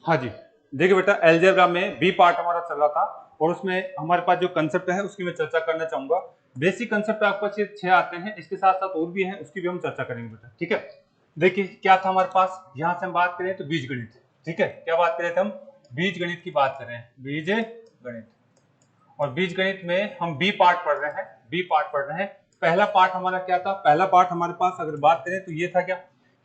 हाँ जी, देखिए बेटा अलजेब्रा में बी पार्ट हमारा चल रहा था और उसमें हमारे पास जो कंसेप्ट है उसकी मैं चर्चा करना चाहूंगा। बेसिक कंसेप्ट आपके पास ये 6 आते हैं, इसके साथ साथ और भी हैं, उसकी भी हम चर्चा करेंगे बेटा। ठीक है, देखिए क्या था हमारे पास, यहाँ से हम बात करें तो बीजगणित। ठीक है, क्या बात करें थे हम, बीजगणित की बात कर रहे हैं, बीजगणित। और बीजगणित में हम बी पार्ट पढ़ रहे हैं, बी पार्ट पढ़ रहे हैं। पहला पार्ट हमारा क्या था, पहला पार्ट हमारे पास अगर बात करें तो ये था क्या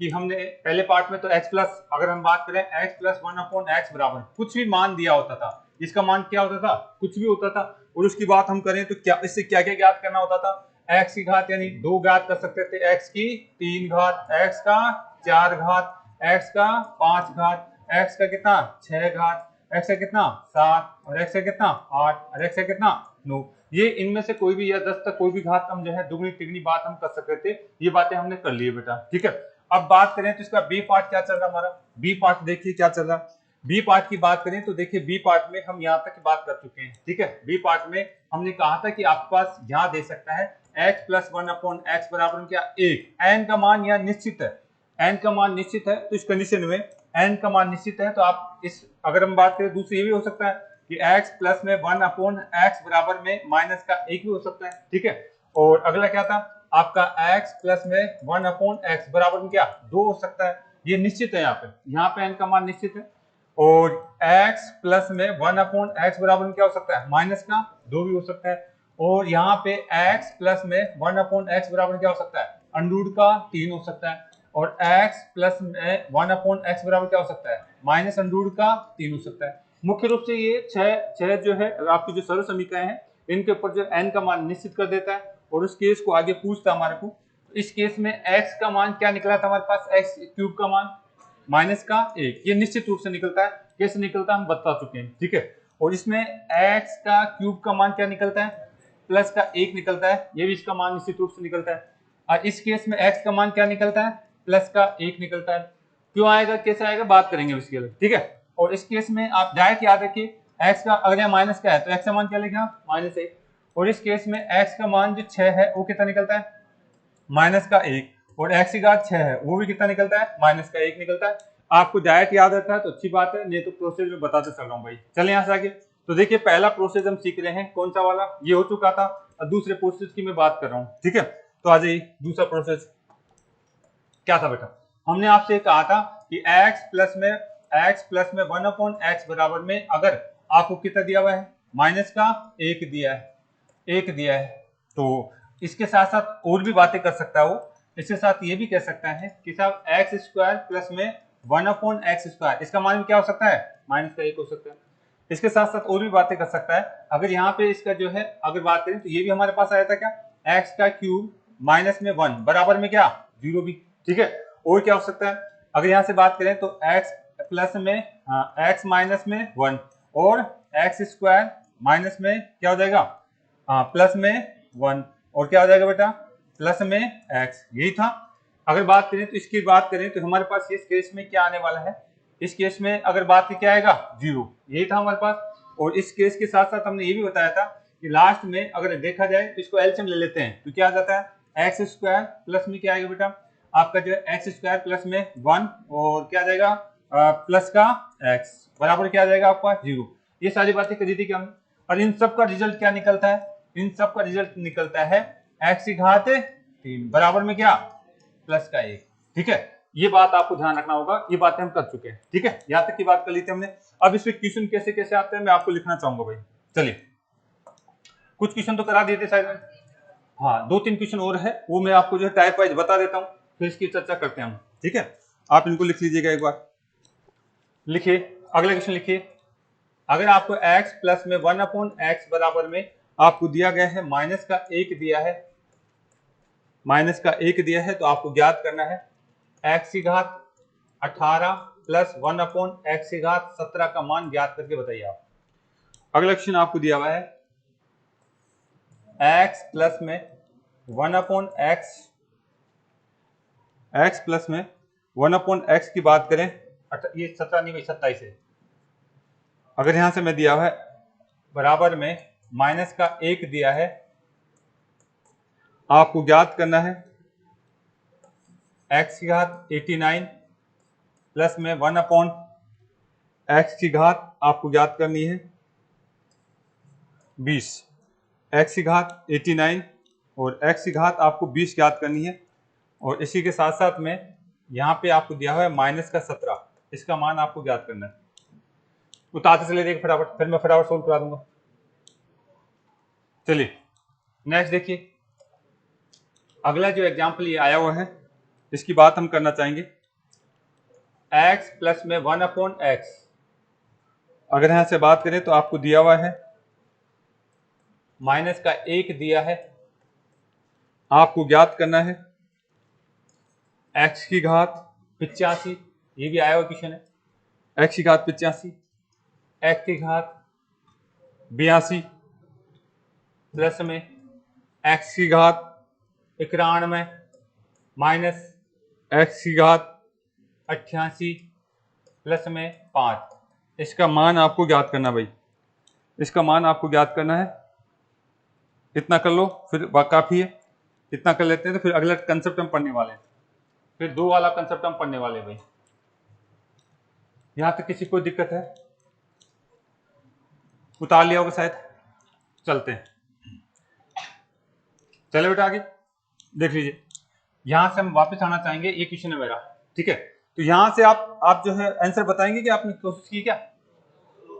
कि हमने पहले पार्ट में तो x प्लस, अगर हम बात करें x प्लस 1/x बराबर कुछ भी मान दिया होता था, इसका मान क्या होता था, कुछ भी होता था। और उसकी बात हम करें तो क्या इससे क्या क्या ज्ञात करना होता था, x की घात यानी 2 ज्ञात कर सकते थे, x की 3 घात, x का 4 घात, x का 5 घात, x का कितना 6 घात, x का कितना 7 और x का कितना 8 और x का कितना 9। ये इनमें से कोई भी या 10 तक कोई भी घात हम जो है दुगनी तिगनी बात हम कर सकते थे, ये बातें हमने कर ली बेटा। ठीक है, अब बात करें तो इसका बी पार्ट क्या चल रहा है हमारा, बी पार्ट देखिए क्या चल रहा है। बी पार्ट की बात करें तो देखिए बी पार्ट में हम यहाँ तक की बात कर चुके हैं। ठीक है, बी पार्ट में हमने कहा था कि आपके पास यहाँ दे सकता है x प्लस 1/x बराबर क्या 1, एन का मान यहाँ निश्चित है, एन का मान निश्चित है। तो इस कंडीशन में एन का मान निश्चित है तो आप इस, अगर हम बात करें दूसरी ये भी हो सकता है कि x प्लस में 1/x बराबर में माइनस का 1 भी हो सकता है। ठीक है, और अगला क्या था आपका x प्लस में 1/x बराबर में क्या 2 हो सकता है, ये निश्चित है यहाँ पे n का मान निश्चित है। और x प्लस में 1/x बराबर में क्या हो सकता है, माइनस का 2 भी हो सकता है। और यहाँ पे x प्लस में 1/x बराबर क्या हो सकता है, अंडूड का 3 हो सकता है। और x प्लस में 1/x बराबर क्या हो सकता है, माइनस अंडूड का 3 हो सकता है। मुख्य रूप से ये छह जो है आपकी जो सरल समीकरण है इनके ऊपर जो n का मान निश्चित कर देता है और उस केस को आगे पूछता है हमारे को। इस केस में x का मान क्या निकला था हमारे पास, x क्यूब का मान माइनस का 1, ये निश्चित रूप से निकलता है। कैसे निकलता है हम बता चुके हैं। ठीक है, और इसमें x का क्यूब का मान क्या निकलता है, प्लस का 1 निकलता है, ये भी इसका मान निश्चित रूप से निकलता है। और इस केस में x का मान क्या निकलता है, प्लस का 1 निकलता है। क्यों आएगा कैसे आएगा बात करेंगे इसके लिए। ठीक है, और इस केस में आप डायरेक्ट याद रखिए x का अगर यहाँ माइनस का है तो x का मान क्या लिखेगा -1। और इस केस में x का मान जो 6 है वो कितना निकलता है, माइनस का 1। और x की घात 6 है वो भी कितना निकलता है, माइनस का 1 निकलता है। आपको डायरेक्ट याद रहता है तो अच्छी बात है, नहीं तो प्रोसेस में बताते चल रहा हूँ भाई। चलिए यहाँ से आगे, तो देखिए पहला प्रोसेस हम सीख रहे हैं कौन सा वाला, ये हो चुका था। और दूसरे प्रोसेस की मैं बात कर रहा हूँ। ठीक है, तो आ जाइए दूसरा प्रोसेस क्या था बेटा, हमने आपसे कहा था कि x प्लस में 1/x बराबर में अगर आपको कितना दिया हुआ है, माइनस का 1 दिया है, 1 दिया है। तो इसके साथ साथ और भी बातें कर सकता है वो, इसके साथ ये भी कह सकता है कि साहब एक्स स्क्वायर प्लस में 1/x स्क्वायर, इसका मान भी क्या हो सकता है, माइनस का 1 हो सकता है। इसके साथ साथ और भी बातें कर सकता है। अगर यहाँ पे इसका जो है अगर बात करें तो ये भी हमारे पास आया था क्या, एक्स का क्यूब माइनस में 1 बराबर में क्या 0 भी। ठीक है, और क्या हो सकता है, अगर यहाँ से बात करें तो x प्लस में x माइनस में 1 और एक्स स्क्वायर माइनस में क्या हो जाएगा प्लस में 1 और क्या हो जाएगा बेटा प्लस में x, यही था। अगर बात करें तो इसकी बात करें तो हमारे पास इस केस में क्या आने वाला है, इस केस में अगर बात की क्या आएगा 0, यही था हमारे पास। और इस केस के साथ साथ हमने ये भी बताया था कि लास्ट में अगर देखा जाए तो इसको एलसीएम ले लेते हैं तो क्या आ जाता है एक्स स्क्वायर प्लस में क्या आएगा बेटा आपका जो है एक्स स्क्वायर प्लस में 1 और क्या आ जाएगा प्लस का x बराबर क्या आ जाएगा आपका 0। ये सारी बातें करी थी कि हम, और इन सब का रिजल्ट क्या निकलता है, इन सब का रिजल्ट निकलता है x की घात 3 बराबर में क्या प्लस का 1। ठीक है, ये बात आपको ध्यान रखना होगा, ये बातें हम कर चुके हैं। ठीक है, यहाँ तक की बात कर ली थी हमने। अब इसमें क्वेश्चन कैसे कैसे आते हैं मैं आपको लिखना चाहूंगा भाई। चलिए कुछ क्वेश्चन तो करा दिए थे शायद, हाँ 2-3 क्वेश्चन और है वो मैं आपको जो है टाइप वाइज बता देता हूँ, फिर इसकी चर्चा करते हैं हम। ठीक है, आप इनको लिख लीजिएगा एक बार, लिखिए अगला क्वेश्चन लिखिए। अगर आपको x प्लस में 1/x बराबर में आपको दिया गया है माइनस का 1 दिया है, माइनस का 1 दिया है तो आपको ज्ञात करना है x की घात 18 प्लस 1/x की घात 17 का मान ज्ञात करके बताइए आप। अगला क्वेश्चन आपको दिया हुआ है x प्लस में 1/x, x प्लस में 1/x की बात करें, ये 17 नहीं भाई 27 है। अगर यहां से मैं दिया हुआ है बराबर में माइनस का 1 दिया है, आपको ज्ञात करना है x की घात 89 प्लस में 1/, x की घात आपको ज्ञात करनी है 20, x की घात 89 और x की घात आपको 20 ज्ञात करनी है। और इसी के साथ साथ में यहाँ पे आपको दिया हुआ है माइनस का 17, इसका मान आपको ज्ञात करना है। उतारते चले देखिए फटाफट, फिर मैं फटाफट सोल्व करा दूंगा। चलिए नेक्स्ट देखिए, अगला जो एग्जाम्पल ये आया हुआ है इसकी बात हम करना चाहेंगे। x प्लस में 1/x, अगर यहां से बात करें तो आपको दिया हुआ है माइनस का 1 दिया है, आपको ज्ञात करना है x की घात 85, ये भी आया हुआ क्वेश्चन है, x की घात 85, x की घात 82 प्लस में x की घात 91 माइनस x की घात 88 प्लस में 5। इसका मान आपको ज्ञात करना भाई, इसका मान आपको ज्ञात करना है। इतना कर लो फिर काफी है, इतना कर लेते हैं तो फिर अगला कंसेप्ट हम पढ़ने वाले हैं, फिर 2 वाला कंसेप्ट हम पढ़ने वाले हैं भाई। यहां तक किसी को दिक्कत है? उतार लिया होगा शायद। चलते हैं, चले बेटा आगे देख लीजिए। यहां से हम वापस आना चाहेंगे, ये क्वेश्चन है मेरा, ठीक है। तो यहां से आप जो है आंसर बताएंगे कि आपने कोशिश की क्या।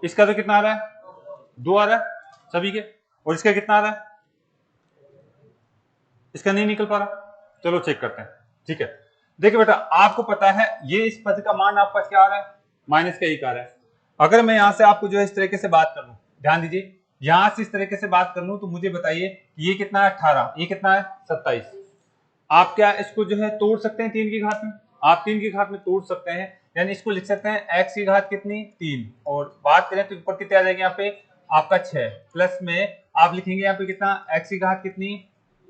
इसका तो कितना आ रहा है 2 आ रहा है सभी के, और इसका कितना आ रहा है, इसका नहीं निकल पा रहा। चलो चेक करते हैं, ठीक है। देखिए बेटा आपको पता है ये इस पद का मान आपका क्या आ रहा है, माइनस का 1 आ रहा है। अगर मैं यहां से आपको जो है इस तरीके से बात कर लूं, ध्यान दीजिए, यहां से इस तरीके से बात कर लूं तो मुझे बताइए ये कितना है 18, ये कितना है 27। आप क्या इसको जो है तोड़ सकते हैं 3 की घात में, आप 3 की घात में तोड़ सकते हैं, यानी इसको लिख सकते हैं x की घात कितनी 3, और बात करें तो ऊपर कितने आ जाएगा यहाँ पे आपका 6, प्लस में आप लिखेंगे यहाँ पे कितना x की घात कितनी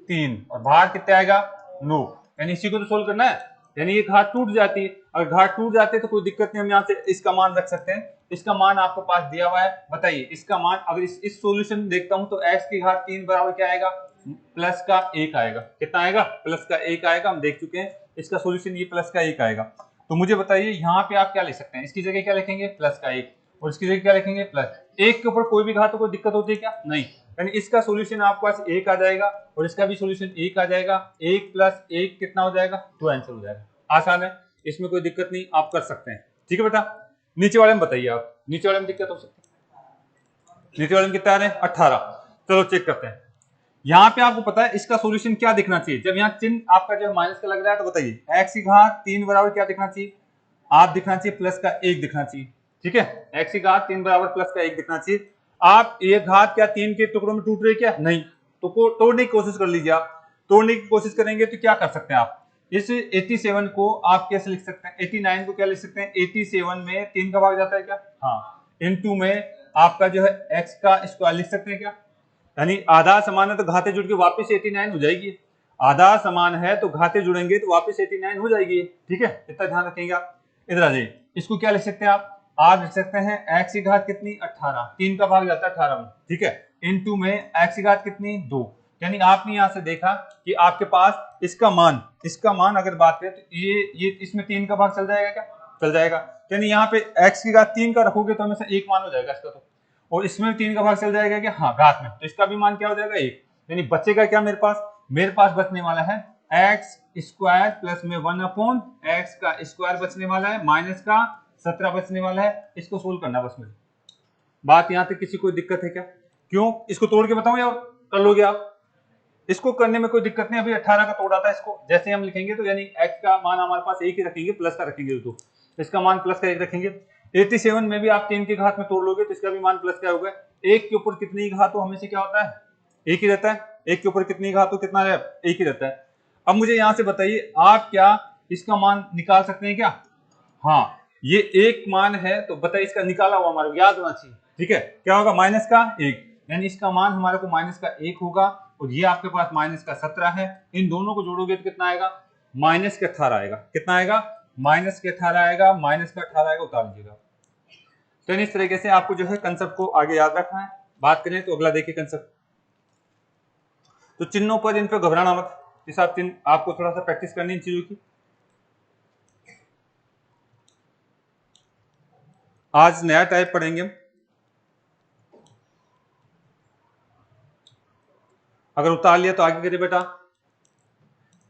3 और बाहर कितने आएगा 9, यानी इसी को तो सोल्व करना है। यानी ये घात टूट जाती है, अगर घात टूट जाती है तो कोई दिक्कत नहीं, हम यहाँ से इसका मान रख सकते हैं। इसका मान आपको पास दिया हुआ है, बताइए इसका मान। अगर इस सॉल्यूशन देखता हूं तो x की घात 3 बराबर क्या आएगा, प्लस का 1 आएगा। कितना आएगा, प्लस का 1 आएगा। हम देख चुके हैं इसका सॉल्यूशन ये प्लस का 1 आएगा। तो मुझे बताइए यहाँ पे आप क्या लिख सकते हैं, इसकी जगह क्या लिखेंगे प्लस का 1, और इसकी जगह क्या लिखेंगे प्लस 1 के ऊपर कोई भी घात तो कोई दिक्कत होती है क्या, नहीं। यानी इसका सॉल्यूशन आपके पास 1 आ जाएगा और इसका भी सॉल्यूशन 1 आ जाएगा। 1 प्लस 1 कितना हो जाएगा, 2 आंसर हो जाएगा। आसान है, इसमें कोई दिक्कत नहीं, आप कर सकते हैं, ठीक है बेटा। नीचे वाले में बताइए आप, नीचे वाले में दिक्कत हो सकती है, नीचे वाले में कितना आ रहे हैं 18। चलो चेक करते हैं। यहाँ पे आपको पता है इसका सॉल्यूशन क्या दिखना चाहिए, जब यहाँ चिन्ह आपका जो माइनस का लग रहा है तो बताइए x की घात 3 बराबर क्या दिखना चाहिए, आप दिखना चाहिए प्लस का 1 दिखना चाहिए, ठीक है। x की घात 3 बराबर प्लस का 1 दिखना चाहिए। आप ये घात क्या 3 के टुकड़ों में टूट रही क्या, नहीं, तो तोड़ने की कोशिश कर लीजिए। आप तोड़ने की कोशिश करेंगे तो क्या कर सकते हैं आप, इस 87 को आप कैसे लिख सकते हैं, 89 को क्या लिख सकते हैं, 87 में 3 का भाग जाता है क्या, हाँ, इनटू में आपका जो है x का स्क्वायर लिख सकते हैं क्या, यानी आधा समान है तो घाते जुड़ के वापस 89 हो जाएगी, आधा समान है तो घाते जुड़ेंगे तो वापस 89 हो जाएगी, ठीक है। इतना ध्यान रखेंगे आप। इधर आ जाइए, इसको क्या लिख सकते हैं आप लिख सकते हैं x की घात कितनी 18, 3 का भाग जाता है 18 में, ठीक है, इनटू में x की घात कितनी 2। यानी आपने यहां से देखा कि आपके पास इसका मान अगर बात करें तो ये इसमें 3 का भाग चल जाएगा क्या, चल जाएगा। यानी यहाँ पे x की घात 3 का रखोगे तो हमेशा 1 मान हो जाएगा इसका, तो और इसमें 3 का भाग चल जाएगा क्या, हाँ घात में, तो इसका भी मान क्या हो जाएगा 1। यानी बचेगा क्या मेरे पास बचने वाला है एक्स स्क्वायर प्लस में 1/x का स्क्वायर बचने वाला है, माइनस का 17 बचने वाला है। इसको सोल्व करना बस मेरी बात। यहां तक किसी कोई दिक्कत है क्या, क्यों इसको तोड़ के बताऊं या कर लोगे आप, इसको करने में कोई दिक्कत नहीं। अभी 18 का तोड़ा था, इसको जैसे हम लिखेंगे तो यानी x का मान हमारे पास 1 ही रखेंगे, प्लस का रखेंगे तो इसका मान प्लस का 1 रखेंगे। 87 में भी आप 3 की घात में तोड़ लोगे तो इसका भी मान प्लस का होगा। 1 के ऊपर कितनी घात हो हमेशा क्या होता है, 1 ही रहता है। 1 के ऊपर कितनी घात हो कितना है, 1 ही रहता है। अब मुझे यहां से बताइए आप क्या इसका मान निकाल सकते हैं क्या, हाँ ये 1 मान है तो बताइए इसका निकाला हुआ हमारे याद होना चाहिए, ठीक है। क्या होगा माइनस का 1, यानी इसका मान हमारे को माइनस का 1 होगा, और ये आपके पास माइनस का 17 है। इन दोनों को जोड़ोगे तो कितना आएगा, माइनस के 18 आएगा। कितना आएगा, माइनस के 18 आएगा, माइनस का 18 आएगा, उतार लीजिएगा। तो इस तरीके से आपको जो है कंसेप्ट को आगे याद रखना है। बात करें तो अगला देखिए कंसेप्ट, तो चिन्हों पर इन पर घबराना मत, इस आप चिन्ह आपको थोड़ा सा प्रैक्टिस करनी इन चीजों की। आज नया टाइप पढ़ेंगे हम। अगर उतार लिया तो आगे करिए बेटा।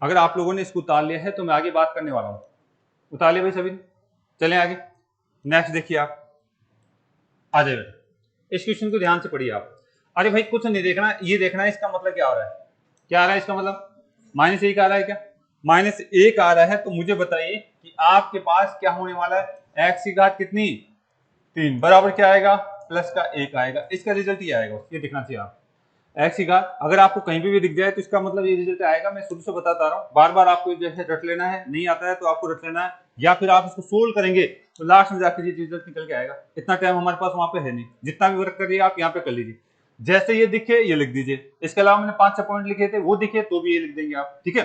अगर आप लोगों ने इसको उतार लिया है तो मैं आगे बात करने वाला हूं। उतार लिया भाई सभी ने? चलें आगे। नेक्स्ट देखिए आप, आ जाइए बेटा। इस क्वेश्चन को ध्यान से पढ़िए आप। अरे भाई कुछ नहीं देखना, ये देखना है इसका मतलब क्या हो रहा है। क्या आ रहा है इसका मतलब? -1 आ रहा है क्या? -1 आ रहा है तो मुझे बताइए कि आपके पास क्या होने वाला है। x की घात कितनी? 3 बराबर क्या आएगा? प्लस का 1 आएगा। इसका रिजल्ट ये आएगा, ये दिखना चाहिए आप। x की घात अगर आपको कहीं पे भी दिख जाए तो इसका मतलब ये रिजल्ट आएगा। मैं शुरू से बताता रहा हूँ, बार बार आपको जैसे रट लेना है, नहीं आता है तो आपको रट लेना है, या फिर आप इसको सोल्व करेंगे तो लास्ट में जाकर ये रिजल्ट निकल के आएगा। इतना टाइम हमारे पास वहां पे है नहीं, जितना भी वर्क करिए आप यहाँ पे कर लीजिए। जैसे ये दिखे ये लिख दीजिए। इसके अलावा मैंने 5-6 पॉइंट लिखे थे, वो दिखे तो भी ये लिख देंगे आप, ठीक है।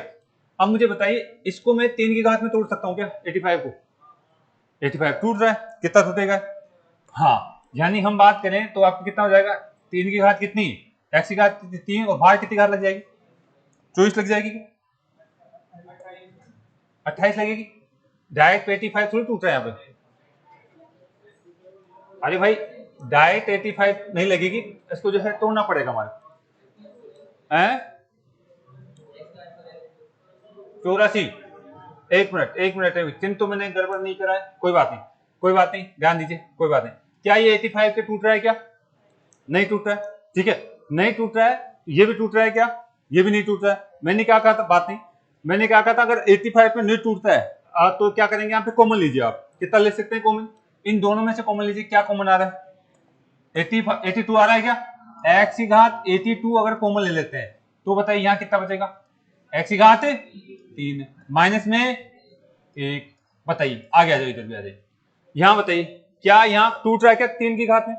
अब मुझे बताइए, इसको मैं 3 की घात में तोड़ सकता हूँ क्या? 85 को 85 टूट रहा है, कितना टूटेगा? हाँ, यानी हम बात करें तो आपको कितना हो जाएगा? 3 की घात कितनी? x की घात 3 और बाहर कितनी घात लग जाएगी? 24 लग जाएगी, 28 लगेगी। डायरेक्ट 85 थोड़ी टूट रहा है यहाँ पे। अरे भाई डायरेक्ट 85 नहीं लगेगी, इसको जो है तोड़ना पड़ेगा हमारे। 84, एक मिनट चिन्ह तो मैंने गड़बड़ नहीं करा है, कोई बात नहीं, कोई बात नहीं, ध्यान दीजिए, कोई बात नहीं। क्या ये 85 के टूट रहा है क्या? नहीं टूट रहा है, ठीक है, नहीं टूट रहा है। ये भी टूट रहा है क्या? ये भी नहीं टूट रहा है। मैंने क्या कहा था? बात नहीं, मैंने क्या कहा था, अगर 85 में नहीं टूटता है तो क्या करेंगे? यहाँ पे कॉमन लीजिए आप। कितना ले सकते हैं कॉमन? इन दोनों में से कॉमन लीजिए। क्या कॉमन आ रहा है? 82 आ रहा है क्या? x की घात 82 अगर कॉमन ले लेते हैं तो बताइए यहाँ कितना बचेगा? x की घात 3 माइनस में 1। बताइए, आगे आ जाओ, इधर भी आ जाइए। यहाँ बताइए, क्या यहाँ टूट रहा है क्या 3 की घात में?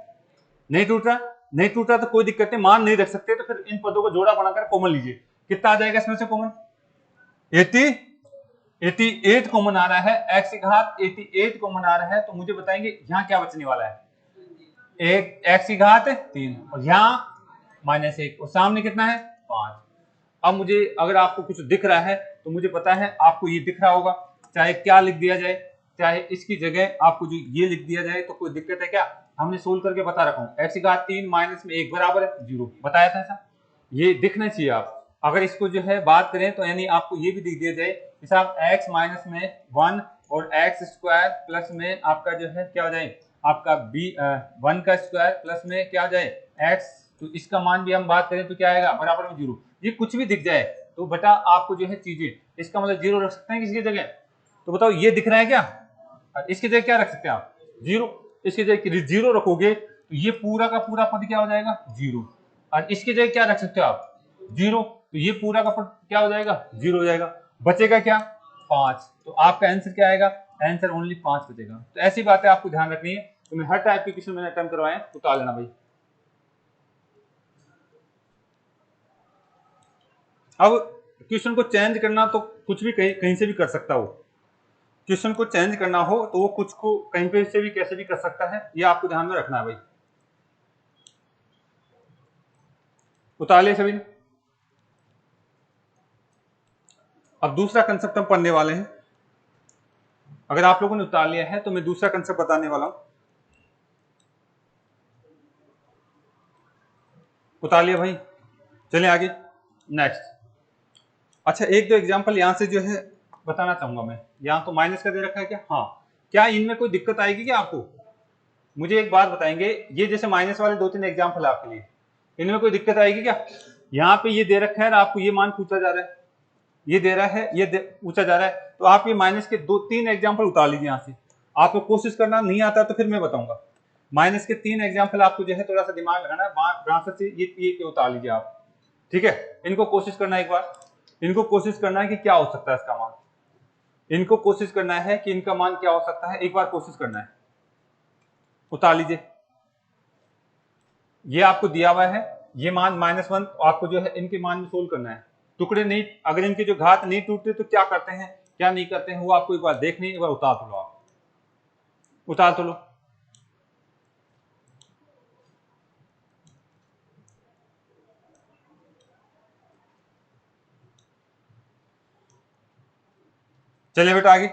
नहीं टूट रहा, नहीं टूट रहा तो कोई दिक्कत नहीं, मान नहीं रख सकते तो फिर इन पदों को जोड़ा बनाकर कॉमन लीजिए। कितना आ जाएगा इसमें से कॉमन? 88 कॉमन आ रहा है। x की घात 88 कॉमन आ रहा है तो मुझे बताएंगे यहाँ क्या बचने वाला है? एक x की घात 3 और यहाँ -1 और सामने कितना है? 5। अब मुझे अगर आपको कुछ दिख रहा है तो मुझे पता है आपको ये दिख रहा होगा, चाहे क्या लिख दिया जाए, चाहे इसकी जगह आपको जो ये लिख दिया जाए तो कोई दिक्कत है क्या? हमने सोल्व करके बता रखा हूँ। x की घात 3 माइनस में 1 बराबर है 0, बताया था ऐसा। ये दिखना चाहिए आप। अगर इसको जो है बात करें तो यानी आपको ये भी दिख दिया जाए कि साहब x माइनस में 1 और x स्क्वायर प्लस में आपका जो है क्या हो जाए? आपका b 1 का स्क्वायर प्लस में क्या हो जाए? x, तो इसका मान भी हम बात करें तो क्या आएगा? बराबर में 0। ये कुछ भी दिख जाए तो बेटा आपको जो है चीजें, इसका मतलब 0 रख सकते हैं किसी जगह। तो बताओ ये दिख रहा है क्या? इसकी जगह क्या रख सकते हैं आप? 0। इसकी जगह 0 रखोगे तो ये पूरा का पूरा पद क्या हो जाएगा? 0। और इसकी जगह क्या रख सकते हो आप? 0, तो ये पूरा का पद क्या हो जाएगा? 0 हो जाएगा। बचेगा क्या? 5। तो आपका आंसर क्या आएगा? आंसर ओनली 5 बचेगा। तो ऐसी बातें आपको ध्यान रखनी है। तो मैं हर टाइप के क्वेश्चन मैंने अटेम्प्ट करवाए, उतार लेना भाई। अब क्वेश्चन को चेंज करना तो कुछ भी कहीं से भी कर सकता हो। क्वेश्चन को चेंज करना हो तो वो कुछ को कहीं पे से भी कैसे भी कर सकता है, ये आपको ध्यान में रखना है भाई। उतार लिया सभी ने? अब दूसरा कंसेप्ट हम पढ़ने वाले हैं। अगर आप लोगों ने उतार लिया है तो मैं दूसरा कंसेप्ट बताने वाला हूं। उतार लिया भाई? चलिए आगे नेक्स्ट। अच्छा, एक दो एग्जांपल यहां से जो है बताना चाहूंगा मैं। यहां तो माइनस का दे रखा है क्या? हाँ। क्या इनमें कोई दिक्कत आएगी क्या आपको? मुझे एक बात बताएंगे, ये जैसे माइनस वाले 2-3 एग्जाम्पल आपके लिए, इनमें कोई दिक्कत आएगी क्या? यहाँ पे ये दे रखा है और आपको ये मान पूछा जा रहा है, ये दे रहा है, ये पूछा जा रहा है, तो आप ये माइनस के 2-3 एग्जाम्पल उतार लीजिए यहाँ से। आपको कोशिश करना, नहीं आता तो फिर मैं बताऊंगा। माइनस के 3 एग्जाम्पल आपको जो है थोड़ा सा दिमाग लगाना है, से ये उतार लीजिए आप, ठीक है। इनको कोशिश करना है एक बार, इनको कोशिश करना है कि क्या हो सकता है इसका मान, इनको कोशिश करना है कि इनका मान क्या हो सकता है, एक बार कोशिश करना है। उतार लीजिए। ये आपको दिया हुआ है, ये मान -1, आपको जो है इनके मान में सोल्व करना है। टुकड़े नहीं, अगर इनके जो घात नहीं टूटते तो क्या करते हैं क्या नहीं करते हैं वो आपको एक बार देखनी है। एक बार उतार तो लो, आप उतार तो लो। चलिए बेटा आगे।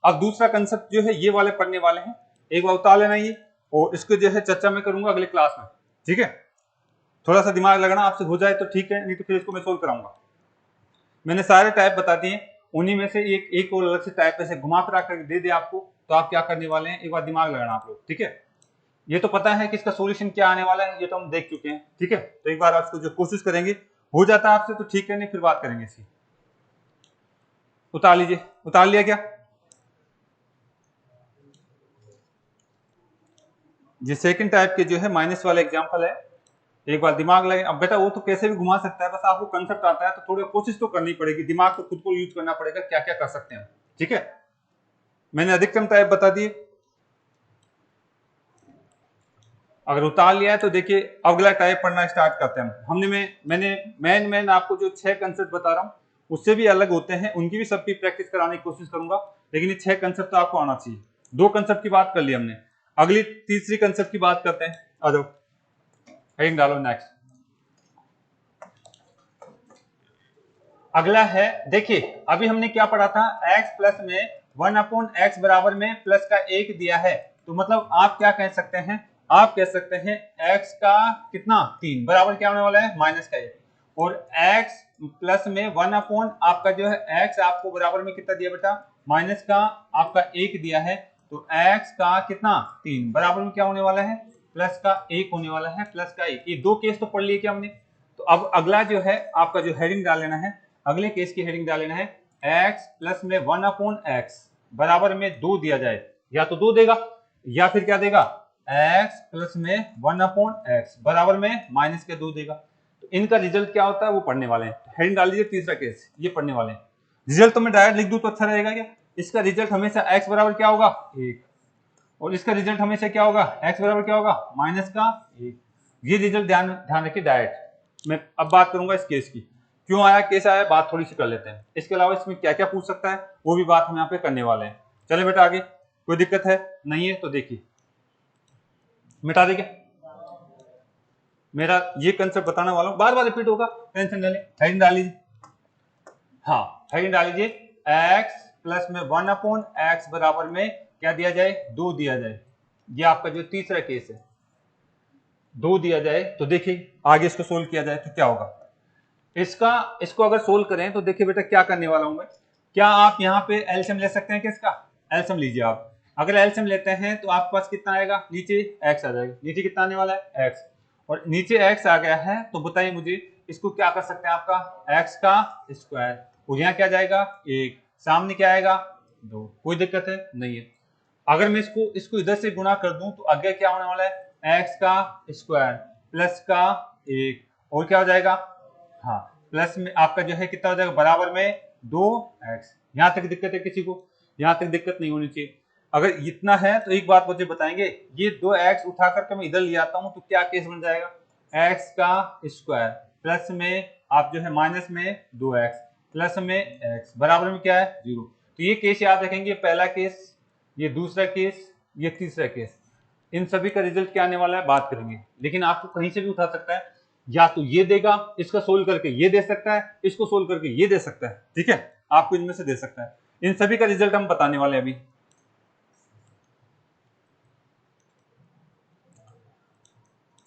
अब दूसरा कंसेप्ट जो है ये वाले पढ़ने वाले हैं। एक बार उतार लेना ये, और इसको जो है चर्चा मैं करूंगा अगले क्लास में, ठीक है। थोड़ा सा दिमाग लगाना, आपसे हो जाए तो ठीक है, नहीं तो फिर इसको मैं सोल्व कराऊंगा। मैंने सारे टाइप बता दिए, उन्हीं में से एक और अलग से टाइप ऐसे घुमा फिरा कर दे दे आपको, तो आप क्या करने वाले हैं, एक बार दिमाग लगाना आप लोग, ठीक है। ये तो पता है कि इसका सॉल्यूशन क्या आने वाला है, ये तो हम देख चुके हैं, ठीक है। तो एक बार आप इसको जो कोशिश करेंगे, हो जाता है आपसे तो ठीक है, नहीं फिर बात करेंगे इसकी। उतार लीजिए, उतार लिया क्या? ये सेकंड टाइप के जो है माइनस वाला एग्जांपल है, एक बार दिमाग लगे। अब बेटा वो तो कैसे भी घुमा सकता है, बस आपको कंसेप्ट आता है तो थोड़ी कोशिश तो करनी पड़ेगी, दिमाग तो खुद को यूज करना पड़ेगा, क्या क्या कर सकते हैं, ठीक है। मैंने अधिकतम टाइप बता दिए। अगर उतार लिया है तो देखिए अगला टाइप पढ़ना स्टार्ट करते हैं। मैंने मैन आपको जो 6 कंसेप्ट बता रहा हूँ उससे भी अलग होते हैं, उनकी भी सबकी प्रैक्टिस कराने की कोशिश करूंगा, लेकिन ये 6 कंसेप्ट तो आपको आना चाहिए। 2 कंसेप्ट की बात कर ली हमने, अगली तीसरी कंसेप्ट की बात करते हैं। आ जाओ, हेडिंग डालो नेक्स्ट। अगला है, देखिए अभी हमने क्या पढ़ा था, x प्लस में 1/x बराबर में प्लस का 1 दिया है, तो मतलब आप क्या कह सकते हैं, आप कह सकते हैं x का कितना 3 बराबर क्या होने वाला है माइनस का 1, और x प्लस में 1/ आपका जो है x आपको बराबर में कितना दिया बेटा, माइनस का आपका 1 दिया है, तो x का कितना 3 बराबर में क्या होने वाला है, प्लस का 1 होने वाला है, प्लस का 1। ये 2 केस तो पढ़ लिए क्या हमने। तो अब अगला जो है आपका जो हेडिंग डाल लेना है, अगले केस की हेडिंग डाल लेना है, x प्लस में 1/x बराबर में 2 दिया जाए, या तो 2 देगा या फिर क्या देगा, x प्लस में 1/x बराबर में माइनस के 2 देगा। तो इनका रिजल्ट क्या होता है वो पढ़ने वाले हैं। हेडिंग डाल दीजिए तीसरा केस, ये पढ़ने वाले हैं। रिजल्ट तो मैं डायरेक्ट लिख दूं तो अच्छा रहेगा क्या, इसका रिजल्ट हमेशा x बराबर क्या होगा 1, और इसका रिजल्ट हमेशा क्या होगा, x बराबर क्या होगा माइनस का 1। ये रिजल्ट ध्यान रखिए डायरेक्ट। मैं अब बात करूंगा इस केस की, क्यों आया कैसे आया, बात थोड़ी सी कर लेते हैं। इसके अलावा इसमें क्या क्या पूछ सकता है वो भी बात हम यहाँ पे करने वाले हैं। चले बेटा आगे, कोई दिक्कत है नहीं है तो देखिए मिटा देंगे। मेरा ये कंसेप्ट बताने वाला हूँ, बार बार रिपीट होगा, टेंशन न ले। हेडिंग डाल लीजिए, हाँ हेडिंग डाल लीजिए, x प्लस में 1/x बराबर में क्या दिया जाए, 2 दिया जाए। ये आपका जो तीसरा केस है, 2 दिया जाए। तो देखिए आगे इसको सोल्व किया जाए तो क्या होगा, इसको अगर सोल्व करें तो देखिए बेटा क्या करने वाला हूं मैं। क्या आप यहाँ पे एलसीएम ले सकते हैं, किसका एलसीएम लीजिए आप। अगर एलसीएम लेते हैं तो आपके पास कितना आएगा, नीचे x आ जाएगा, नीचे कितना आने वाला है x, और नीचे x आ गया है तो बताइए मुझे इसको क्या कर सकते हैं, आपका x का स्क्वायर, और यहाँ क्या जाएगा 1, सामने क्या आएगा 2, कोई दिक्कत है नहीं है। अगर मैं इसको इधर से गुणा कर दूं तो आगे क्या होने वाला है, x का स्क्वायर प्लस का 1, और क्या हो जाएगा, हाँ प्लस में आपका जो है कितना हो जाएगा, बराबर में 2x। यहां तक दिक्कत है किसी को, यहां तक दिक्कत नहीं होनी चाहिए। अगर इतना है तो एक बात मुझे बताएंगे, ये 2x उठा करके मैं इधर ले आता हूं तो क्या केस बन जाएगा, x का स्क्वायर प्लस में आप जो है माइनस में 2x प्लस में x बराबर में क्या है 0। तो ये केस याद रखेंगे, पहला केस, ये दूसरा केस, ये तीसरा केस, इन सभी का रिजल्ट क्या आने वाला है बात करेंगे। लेकिन आपको कहीं से भी उठा सकता है, या तो ये देगा इसका सोल्व करके ये दे सकता है, इसको सोल्व करके ये दे सकता है, ठीक है, आपको इनमें से दे सकता है। इन सभी का रिजल्ट हम बताने वाले हैं अभी।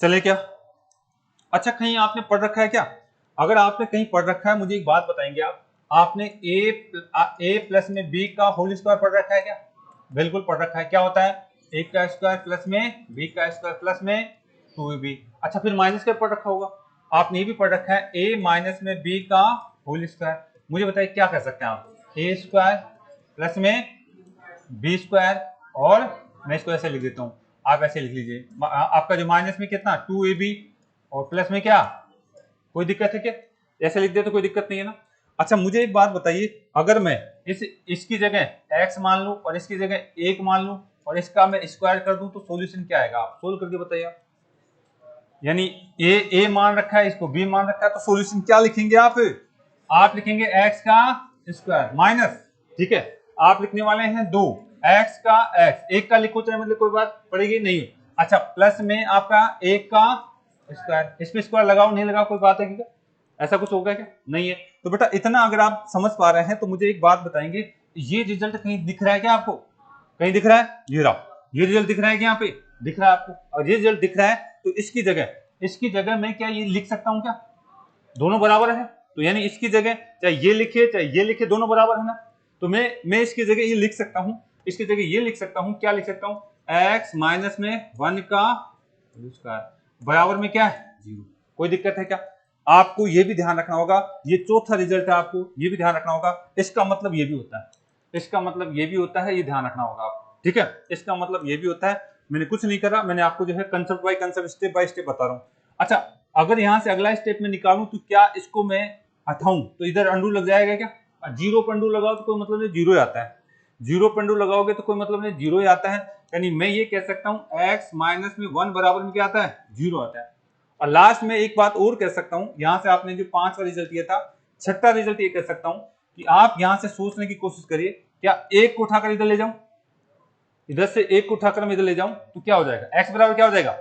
चले क्या, अच्छा कहीं आपने पढ़ रखा है क्या, अगर आपने कहीं पढ़ रखा है मुझे एक बात बताएंगे आप, आपने a प्लस में b का होल स्क्वायर पढ़ रखा है क्या, बिल्कुल पढ़ रखा है। क्या होता है, a का स्क्वायर प्लस में b का स्क्वायर प्लस में 2ab। अच्छा फिर माइनस का पढ़ रखा होगा, आपने ये भी पढ़ रखा है a माइनस में b का होल स्क्वायर। मुझे बताइए क्या कर सकते हैं आप, a स्क्वायर प्लस में b स्क्वायर, और मैं इसको ऐसे लिख देता हूँ, आप ऐसे लिख लीजिए, आपका जो माइनस में कितना 2ab और प्लस में क्या, कोई दिक्कत है क्या, ऐसे लिख दे तो कोई दिक्कत नहीं है ना। अच्छा मुझे एक बात बताइए, अगर मैं इसकी जगह x मान लूं और इसकी जगह 1 मान लूं और इसका मैं स्क्वायर कर दूं तो सॉल्यूशन क्या आएगा, आप सोल्व करके बताइए आप। यानी a मान रखा है, इसको b मान रखा है, तो सॉल्यूशन क्या लिखेंगे आप लिखेंगे x का स्क्वायर माइनस, ठीक है, आप लिखने वाले हैं 2 x का x, 1 का लिखो चाहे मतलब कोई बात पड़ेगी नहीं। अच्छा प्लस में आपका 1 का स्क्वायर, इसमें स्क्वायर लगाओ नहीं लगाओ कोई बात है क्या, ऐसा कुछ होगा क्या, नहीं है। तो बेटा इतना अगर आप समझ पा रहे हैं तो मुझे एक बात बताएंगे, ये रिजल्ट कहीं दिख रहा है क्या आपको, कहीं दिख रहा है, ये रहा, ये रिजल्ट दिख रहा है कि यहाँ पे दिख रहा है आपको, और ये रिजल्ट दिख रहा है तो इसकी जगह मैं क्या ये लिख सकता हूँ क्या, दोनों बराबर है, तो यानी इसकी जगह चाहे ये लिखे दोनों बराबर है ना, तो मैं इसकी जगह ये लिख सकता हूँ, इसकी जगह ये लिख सकता हूँ, क्या लिख सकता हूँ, x माइनस में 1 का बराबर में क्या है 0। कोई दिक्कत है क्या? आपको ये भी ध्यान रखना होगा, ये चौथा रिजल्ट है, आपको ये भी ध्यान रखना होगा, इसका मतलब ये भी होता है, इसका मतलब ये भी होता है, ये ध्यान रखना होगा आपको, ठीक है, इसका मतलब ये भी होता है। मैंने कुछ नहीं करा, मैंने आपको जो है concept by concept step by step बता रहा हूँ। अच्छा, अगर यहां से अगला स्टेप में निकालूं तो क्या इसको मैं हटाऊं तो इधर अंडू लग जाएगा क्या? जीरो पर अंडू लगाओ तो कोई मतलब नहीं, जीरो आता है, जीरो पर अंडू लगाओगे तो कोई मतलब नहीं, जीरो ही आता है। यानी मैं ये कह सकता हूं x माइनस में 1 बराबर में क्या आता है, जीरो आता है। और लास्ट में एक बात और कह सकता हूं, यहां से आपने जो 5वां रिजल्ट किया था, छठा रिजल्ट ये कह सकता हूं कि आप यहां से सोचने की कोशिश करिए, क्या एक को उठाकर इधर ले जाऊं, इधर से एक को उठाकर मैं इधर ले जाऊं तो क्या हो जाएगा, x बराबर क्या हो जाएगा,